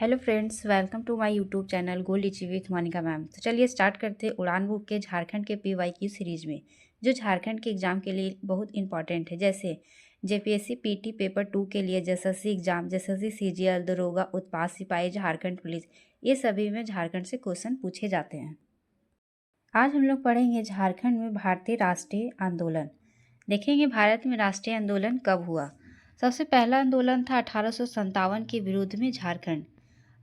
Hello friends, welcome to my YouTube channel go lychee with Monika ma'am. तो चलिए start करते हैं उड़ान बुक के झारखंड के पीवाईक्यू सीरीज में, जो झारखंड के एग्जाम के लिए बहुत इंपॉर्टेंट है। जैसे जेपीएससी पीटी पेपर 2 के लिए एसएससी एग्जाम, एसएससी सीजीएल, दरोगा, उत्पाद सिपाही, झारखंड पुलिस, ये सभी में झारखंड से क्वेश्चन पूछे जाते हैं। आज हम लोग पढ़ेंगे झारखंड में भारतीय राष्ट्रीय आंदोलन। देखेंगे भारत में राष्ट्रीय आंदोलन कब हुआ। सबसे पहला आंदोलन था 1857 के विरुद्ध में झारखंड।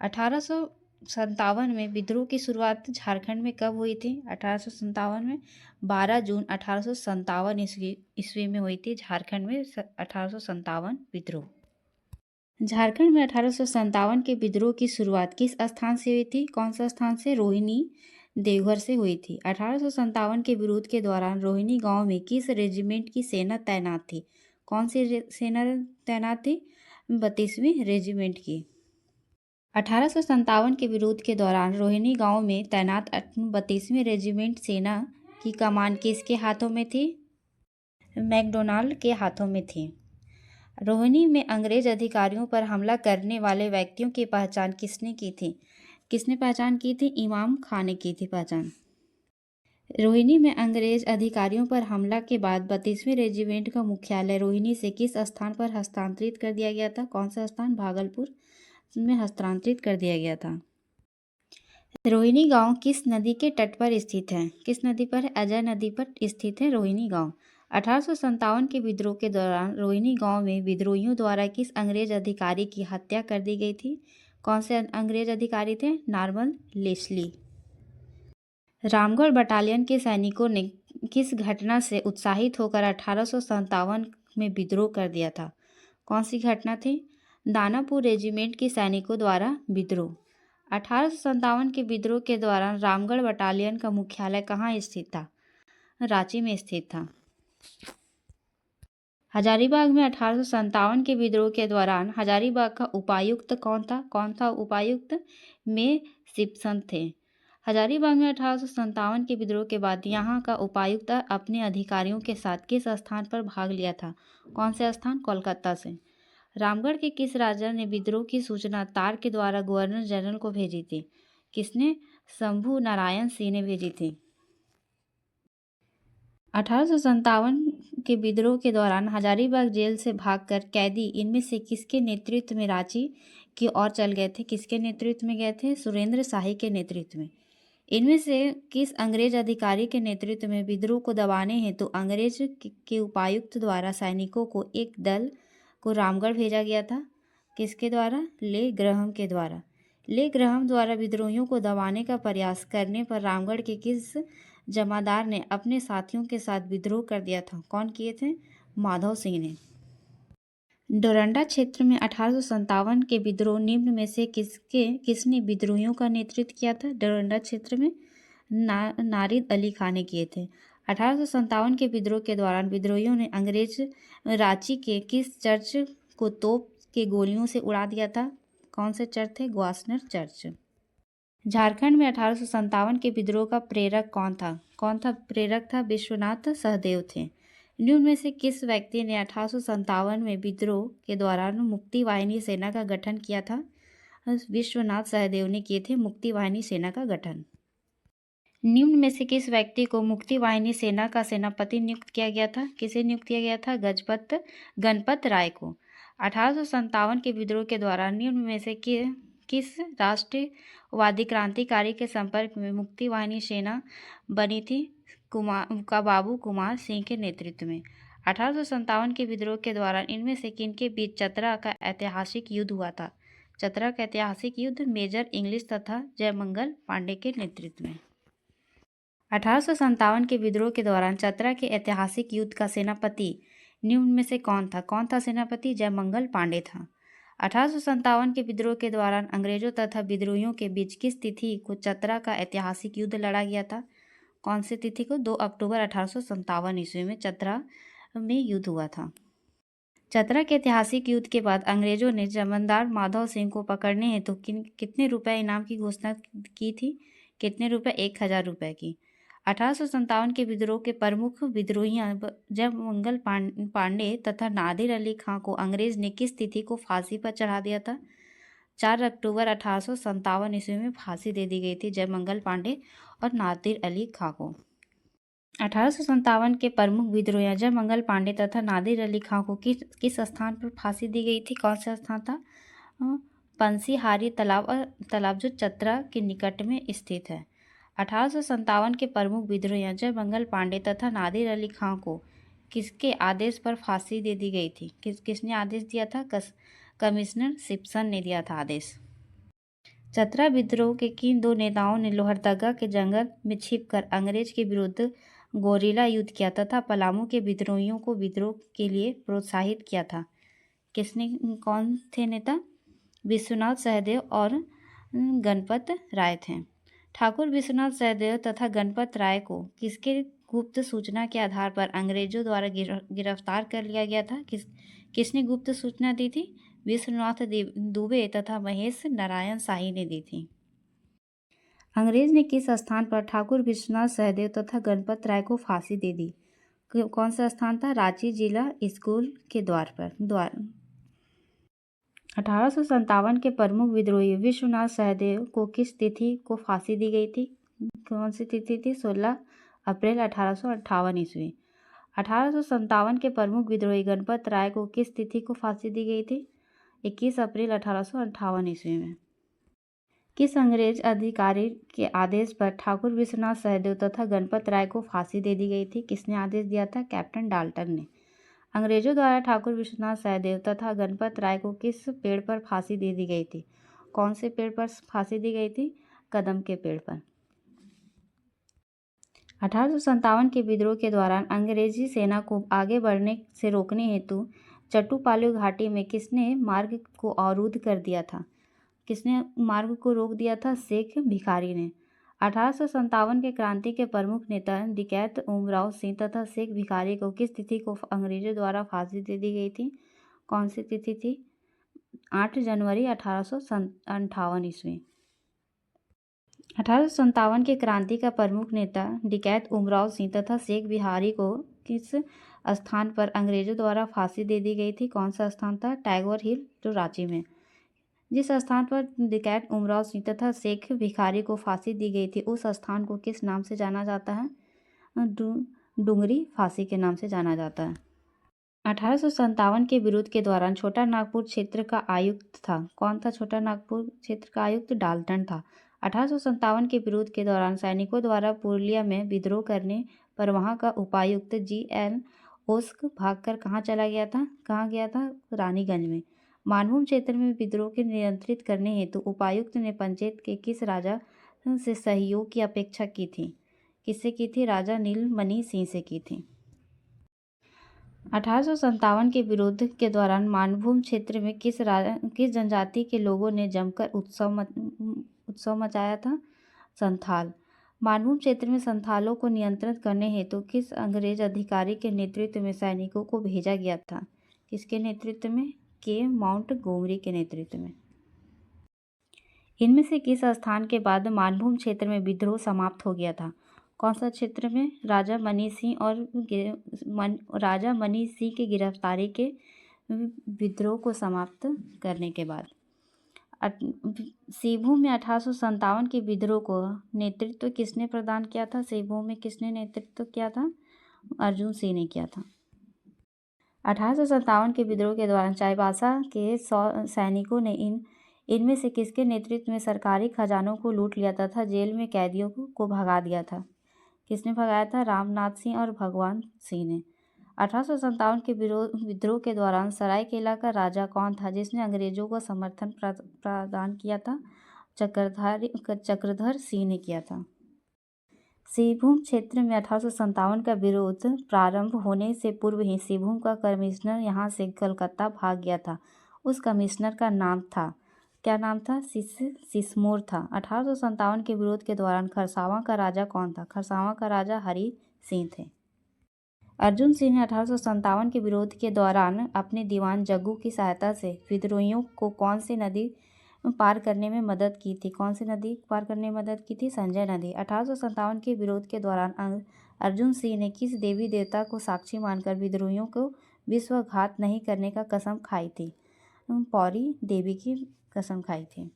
1857 में विद्रोह की शुरुआत झारखंड में कब हुई थी? 1857 में 12 जून 1857 ईस्वी में हुई थी झारखंड में 1857 विद्रोह। झारखंड में 1857 के विद्रोह की शुरुआत किस स्थान से हुई थी? कौन सा स्थान से? रोहिणी देवघर से हुई थी। 1857 के विरोध के दौरान रोहिणी गांव में किस रेजिमेंट की सेना तैनात थी? कौन सी सेना तैनात थी? 32वीं रेजिमेंट की। 1857 के विरोध के दौरान रोहिणी गांव में तैनात 32वीं रेजिमेंट सेना की कमान किसके हाथों में थी? मैकडोनाल्ड के हाथों में थी। रोहिणी में अंग्रेज अधिकारियों पर हमला करने वाले व्यक्तियों की पहचान किसने की थी? किसने पहचान की थी? इमाम खां ने की थी पहचान। रोहिणी में अंग्रेज अधिकारियों पर हमला के बाद 32वीं रेजिमेंट का मुख्यालय रोहिणी से किस स्थान पर हस्तांतरित कर दिया गया था? कौन सा स्थान? भागलपुर में हस्तांतरित कर दिया गया था। रोहिणी गांव किस नदी के तट पर स्थित है? किस नदी पर है? अजय नदी पर स्थित है रोहिणी गांव। 1857 के विद्रोह के दौरान रोहिणी गांव में विद्रोहियों द्वारा किस अंग्रेज अधिकारी की हत्या कर दी गई थी? कौन से अंग्रेज अधिकारी थे? Norman Leslie. रामगढ़ बटालियन के सैनिकों ने किस घटना से उत्साहित होकर 1857 में विद्रोह कर दिया था? कौन सी घटना थी? दानापुर रेजिमेंट के सैनिकों द्वारा विद्रोह। 1857 के विद्रोह के दौरान रामगढ़ बटालियन का मुख्यालय कहाँ स्थित था? रांची में स्थित था। हजारीबाग में 1857 के विद्रोह के दौरान हजारीबाग का उपायुक्त कौन था? कौन था उपायुक्त? में सिप्सन थे। हजारीबाग में 1857 के विद्रोह के बाद यहाँ का उपायुक्त अपने अधिकारियों के साथ किस स्थान पर भाग लिया था? कौन से स्थान? कोलकाता से। रामगढ़ के किस राजा ने विद्रोह की सूचना तार के द्वारा गवर्नर जनरल को भेजी थी? किसने? शंभू नारायण सिंह ने भेजी थी। 1857 के विद्रोह के दौरान हजारीबाग जेल से भागकर कैदी इनमें से किसके नेतृत्व में रांची की ओर चल गए थे? किसके नेतृत्व में गए थे? सुरेंद्र शाही के नेतृत्व में। इनमें से किस अंग्रेज अधिकारी के नेतृत्व में विद्रोह को दबाने हेतु अंग्रेज के उपायुक्त द्वारा सैनिकों को एक दल को रामगढ़ भेजा गया था? किसके द्वारा? ले ग्रहम के द्वारा। ले ग्रहम द्वारा विद्रोहियों को दबाने का प्रयास करने पर रामगढ़ के किस जमादार ने अपने साथियों के साथ विद्रोह कर दिया था? कौन किए थे? माधव सिंह ने। डोरंडा क्षेत्र में 1857 के विद्रोह निम्न में से किसने विद्रोहियों का नेतृत्व किया था? डोरंडा क्षेत्र में नारिद अली खान ने किए थे। 1857 के विद्रोह के दौरान विद्रोहियों ने अंग्रेज रांची के किस चर्च को तोप के गोलियों से उड़ा दिया था? कौन से चर्च थे? ग्वास्नर चर्च। झारखंड में 1857 के विद्रोह का प्रेरक कौन था? कौन था प्रेरक? था विश्वनाथ सहदेव थे। निम्न में से किस व्यक्ति ने 1857 में विद्रोह के दौरान मुक्ति वाहिनी सेना का गठन किया था? विश्वनाथ सहदेव ने किए थे मुक्ति वाहिनी सेना का गठन। निम्न में से किस व्यक्ति को मुक्ति वाहिनी सेना का सेनापति नियुक्त किया गया था? किसे नियुक्त किया गया था? गणपत राय को। 1857 के विद्रोह के दौरान निम्न में से किस राष्ट्रवादी क्रांतिकारी के संपर्क में मुक्ति वाहिनी सेना बनी थी? बाबू कुमार सिंह के नेतृत्व में। 1857 के विद्रोह के दौरान इनमें से किनके बीच चतरा का ऐतिहासिक युद्ध हुआ था? चतरा का ऐतिहासिक युद्ध मेजर इंग्लिश तथा जयमंगल पांडे के नेतृत्व में। 1857 के विद्रोह के दौरान चतरा के ऐतिहासिक युद्ध का सेनापति निम्न में से कौन था? कौन था सेनापति? जयमंगल पांडे था। 1857 के विद्रोह के दौरान अंग्रेजों तथा विद्रोहियों के बीच किस तिथि को चतरा का ऐतिहासिक युद्ध लड़ा गया था? कौन सी तिथि को? 2 अक्टूबर 1857 ईस्वी में चतरा में युद्ध हुआ था। चतरा के ऐतिहासिक युद्ध के बाद अंग्रेजों ने जमींदार माधव सिंह को पकड़ने हेतु कितने रुपए इनाम की घोषणा की थी? कितने रुपए? 1000 रुपए की। 1857 के विद्रोह के प्रमुख विद्रोहियां जयमंगल पांडे तथा नादिर अली खां को अंग्रेज ने किस तिथि को फांसी पर चढ़ा दिया था? 4 अक्टूबर 1857 ईस्वी में फांसी दे दी गई थी जयमंगल पांडे और नादिर अली खां को। 1857 के प्रमुख विद्रोही जयमंगल पांडे तथा नादिर अली खां को किस स्थान पर फांसी दी गई थी? कौन सा स्थान था? पंसीहारी तालाब जो चतरा के निकट में स्थित है। 1857 के प्रमुख विद्रोही जयमंगल पांडे तथा नादिर अली खां को किसके आदेश पर फांसी दे दी गई थी? किसने आदेश दिया था? कमिश्नर सिप्सन ने दिया था आदेश। चतरा विद्रोह के किन दो नेताओं ने लोहरदगा के जंगल में छिपकर अंग्रेज के विरुद्ध गोरिल्ला युद्ध किया तथा पलामू के विद्रोहियों को विद्रोह के लिए प्रोत्साहित किया था? कौन थे नेता? विश्वनाथ सहदेव और गणपत राय थे। ठाकुर विश्वनाथ सहदेव तथा गणपत राय को किसके गुप्त सूचना के आधार पर अंग्रेजों द्वारा गिरफ्तार कर लिया गया था? किसने गुप्त सूचना दी थी? विश्वनाथ दुबे तथा महेश नारायण शाही ने दी थी। अंग्रेज ने किस स्थान पर ठाकुर विश्वनाथ सहदेव तथा गणपत राय को फांसी दे दी? कौन सा स्थान था? रांची जिला स्कूल के द्वार पर। 1857 के प्रमुख विद्रोही विश्वनाथ सहदेव को किस तिथि को फांसी दी गई थी? कौन सी तिथि थी? 16 अप्रैल 1858 ईस्वी। 1857 के प्रमुख विद्रोही गणपत राय को किस तिथि को फांसी दी गई थी? 21 अप्रैल 1858 ईस्वी में। किस अंग्रेज अधिकारी के आदेश पर ठाकुर विश्वनाथ सहदेव तथा गणपत राय को फांसी दे दी गई थी? किसने आदेश दिया था? कैप्टन डाल्टन ने। अंग्रेजों द्वारा ठाकुर विश्वनाथ सहदेव तथा गणपत राय को किस पेड़ पर फांसी दे दी गई थी? कौन से पेड़ पर फांसी दी गई थी? कदम के पेड़ पर। 1857 के विद्रोह के दौरान अंग्रेजी सेना को आगे बढ़ने से रोकने हेतु चट्टूपाली घाटी में किसने मार्ग को अवरुद्ध कर दिया था? किसने मार्ग को रोक दिया था? शेख भिखारी ने। 1857 के क्रांति के प्रमुख नेता डकैत उमराव सिंह तथा शेख भिखारी को किस तिथि को अंग्रेजों द्वारा फांसी दे दी गई थी? कौन सी तिथि थी? 8 जनवरी 1858 ईस्वी। 1857 के क्रांति का प्रमुख नेता डकैत उमराव सिंह तथा शेख भिखारी को किस स्थान पर अंग्रेजों द्वारा फांसी दे दी गई थी? कौन सा स्थान था? टैगोर हिल जो रांची में। जिस स्थान पर डकैत उमराव सिंह तथा शेख भिखारी को फांसी दी गई थी उस स्थान को किस नाम से जाना जाता है? डुंगरी फांसी के नाम से जाना जाता है। 1857 के विरोध के दौरान छोटा नागपुर क्षेत्र का आयुक्त था। कौन था छोटा नागपुर क्षेत्र का आयुक्त? डाल्टन था। 1857 के विरोध के दौरान सैनिकों द्वारा पुरुलिया में विद्रोह करने पर वहां का उपायुक्त GL ओस्क भागकर कहाँ चला गया था? कहाँ गया था? रानीगंज में। मानभूम क्षेत्र में विद्रोह के नियंत्रित करने हेतु उपायुक्त ने पंचायत के किस राजा से सहयोग की अपेक्षा की थी? किससे की थी? राजा नीलमणि सिंह से की थी। 1857 के विरोध के दौरान मानभूम क्षेत्र में किस जनजाति के लोगों ने जमकर उत्सव मचाया था? संथाल। मानभूम क्षेत्र में संथालों को नियंत्रित करने हेतु किस अंग्रेज अधिकारी के नेतृत्व में सैनिकों को भेजा गया था? किसके नेतृत्व में? के माउंटगोमरी के नेतृत्व में। इनमें से किस स्थान के बाद मानभूम क्षेत्र में विद्रोह समाप्त हो गया था? कौन सा क्षेत्र में? राजा मनी सिंह के गिरफ्तारी के विद्रोह को समाप्त करने के बाद। सिंहभूम में 1857 के विद्रोह को नेतृत्व किसने प्रदान किया था? सिंहभूम में किसने नेतृत्व किया था? अर्जुन सिंह ने किया था। 1857 के विद्रोह के दौरान चाईबासा के 100 सैनिकों ने इनमें से किसके नेतृत्व में सरकारी खजानों को लूट लिया तथा जेल में कैदियों को भगा दिया था? किसने भगाया था? रामनाथ सिंह और भगवान सिंह ने। 1857 के विद्रोह के दौरान सरायकेला का राजा कौन था जिसने अंग्रेजों को समर्थन प्रदान किया था? चक्रधर सिंह ने किया था। सिंहभूम क्षेत्र में 1857 का विरोध प्रारंभ होने से पूर्व ही सिंहभूम का कमिश्नर यहाँ से कलकत्ता भाग गया था। उस कमिश्नर का नाम था, क्या नाम था? सिसमोर था। 1857 के विरोध के दौरान खरसावां का राजा कौन था? खरसावां का राजा हरि सिंह थे। अर्जुन सिंह ने 1857 के विरोध के दौरान अपने दीवान जग्गू की सहायता से विद्रोहियों को कौन सी नदी पार करने में मदद की थी? कौन सी नदी पार करने में मदद की थी? संजय नदी। 1857 के विरोध के दौरान अर्जुन सिंह ने किस देवी देवता को साक्षी मानकर विद्रोहियों को विश्वासघात नहीं करने का कसम खाई थी? पौरी देवी की कसम खाई थी।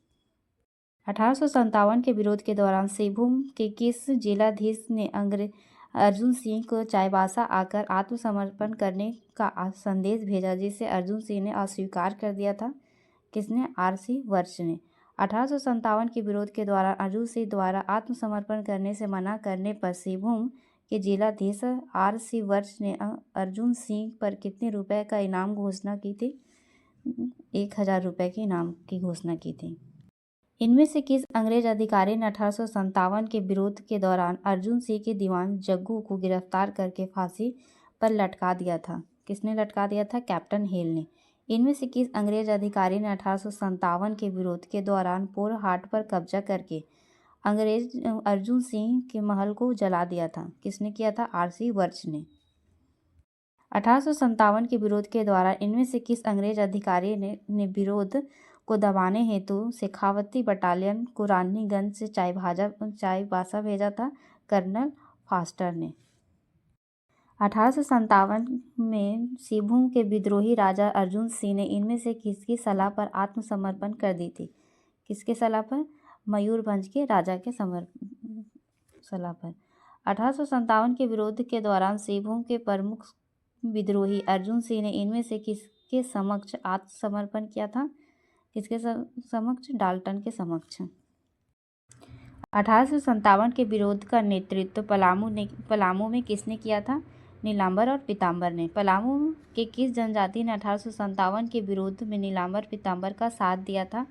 1857 के विरोध के दौरान सिंहभूम के किस जिलाधीश ने अर्जुन सिंह को चाईबासा आकर आत्मसमर्पण करने का संदेश भेजा, जिसे अर्जुन सिंह ने अस्वीकार कर दिया था? किसने? RC वर्ष ने। 1857 के विरोध के दौरान अर्जुन सिंह द्वारा आत्मसमर्पण करने से मना करने पर सिंहभूम के जिलाधीश RC वर्ष ने अर्जुन सिंह पर कितने रुपए का इनाम घोषणा की थी? 1000 रुपये के इनाम की घोषणा की थी। इनमें से किस अंग्रेज अधिकारी ने 1857 के विरोध के दौरान अर्जुन सिंह के दीवान जग्गू को गिरफ्तार करके फांसी पर लटका दिया था? किसने लटका दिया था? कैप्टन हेल ने। इनमें से किस अंग्रेज अधिकारी ने 1857 के विरोध के दौरान पोरहाट पर कब्जा करके अंग्रेज अर्जुन सिंह के महल को जला दिया था? किसने किया था? RC वर्ष ने। 1857 के विरोध के दौरान इनमें से किस अंग्रेज अधिकारी ने विरोध को दबाने हेतु शेखावती बटालियन को रानीगंज से चाईबासा भेजा था? कर्नल फास्टर ने। 1857 में सिंहभूम के विद्रोही राजा अर्जुन सिंह ने इनमें से किसकी सलाह पर आत्मसमर्पण कर दी थी? किसके सलाह पर? मयूरभंज के राजा के सलाह पर। 1857 के विरोध के दौरान सिंहभूम के प्रमुख विद्रोही अर्जुन सिंह ने इनमें से किसके समक्ष आत्मसमर्पण किया था? किसके समक्ष? डाल्टन के समक्ष। 1857 के विरोध का नेतृत्व पलामू में किसने किया था? नीलांबर और पीताम्बर ने। पलामू के किस जनजाति ने 1857 के विरोध में नीलांबर पीताम्बर का साथ दिया था?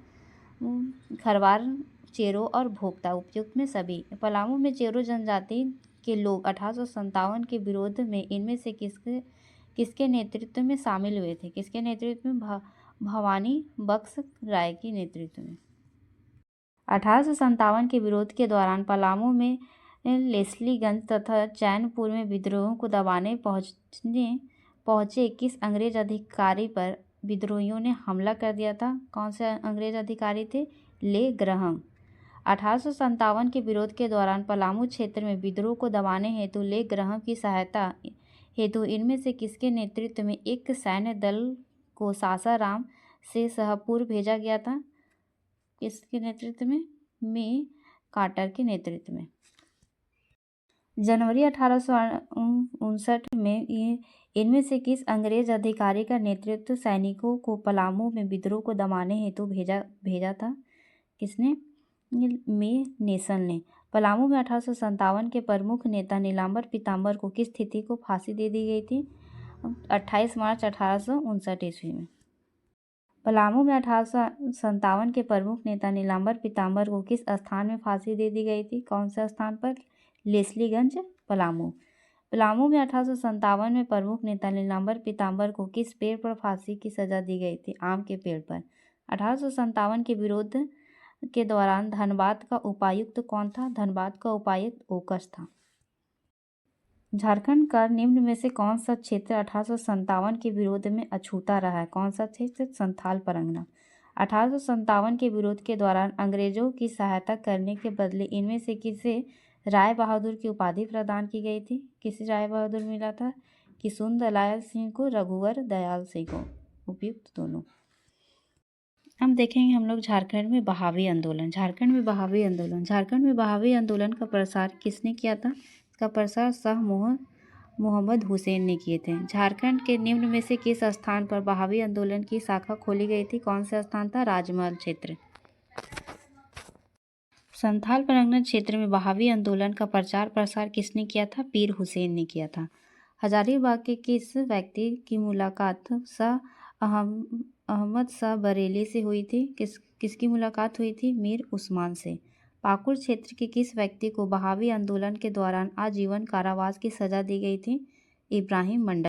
खरवार, चेरो और भोक्ता, उपयुक्त में सभी। पलामू में चेरो जनजाति के लोग 1857 के विरोध में इनमें से किसके नेतृत्व में शामिल हुए थे? किसके नेतृत्व में? भवानी बख्श राय के नेतृत्व में। 1857 के विरोध के दौरान पलामू में लेस्लीगंज तथा चैनपुर में विद्रोहियों को दबाने पहुंचे किस अंग्रेज अधिकारी पर विद्रोहियों ने हमला कर दिया था? कौन से अंग्रेज अधिकारी थे? ले ग्रहम। 1857 के विरोध के दौरान पलामू क्षेत्र में विद्रोह को दबाने हेतु ले ग्रहम की सहायता हेतु इनमें से किसके नेतृत्व में एक सैन्य दल को सासाराम से शाहपुर भेजा गया था? किसके नेतृत्व में? कार्टर के नेतृत्व में। जनवरी 1859 में इनमें से किस अंग्रेज अधिकारी का नेतृत्व सैनिकों को पलामू में विद्रोह को दबाने हेतु भेजा था? किसने? नेसन ने। पलामू में 1857 के प्रमुख नेता नीलांबर पीताम्बर को किस तिथि को फांसी दे दी गई थी? 28 मार्च 1859 ईस्वी में। पलामू में 1857 के प्रमुख नेता नीलांबर पीताम्बर को किस स्थान में फांसी दे दी गई थी? कौन से स्थान पर? लेस्लीगंज, पलामू। पलामू में 1857 में प्रमुख नेता नीलांबर पीताम्बर को किस पेड़ पर फांसी की सजा दी गई थी? आम के पेड़ पर। 1857 के विरोध के दौरान धनबाद का उपायुक्त कौन था? धनबाद का उपायुक्त ओकस था। झारखंड का निम्न में से कौन सा क्षेत्र 1857 के विरोध में अछूता रहा है? कौन सा क्षेत्र? संथाल परगना। 1857 के विरोध के दौरान अंग्रेजों की सहायता करने के बदले इनमें से किसे राय बहादुर की उपाधि प्रदान की गई थी? किसे राय बहादुर मिला था? किशुनदयाल सिंह को, रघुवर दयाल सिंह को, उपयुक्त दोनों। हम देखेंगे हम लोग झारखंड में बहावी आंदोलन। झारखंड में बहावी आंदोलन का प्रसार किसने किया था? इसका प्रसार शाह मोहम्मद हुसैन ने किए थे। झारखंड के निम्न में से किस स्थान पर बहावी आंदोलन की शाखा खोली गई थी? कौन सा स्थान था? राजमहल क्षेत्र। संथाल परगना क्षेत्र में बहावी आंदोलन का प्रचार प्रसार किसने किया था? पीर हुसैन ने किया था। हजारीबाग के किस व्यक्ति की मुलाकात अहमद शाह बरेली से हुई थी? किसकी मुलाकात हुई थी? मीर उस्मान से। पाकुड़ क्षेत्र के किस व्यक्ति को बहावी आंदोलन के दौरान आजीवन कारावास की सजा दी गई थी? इब्राहिम मंडल।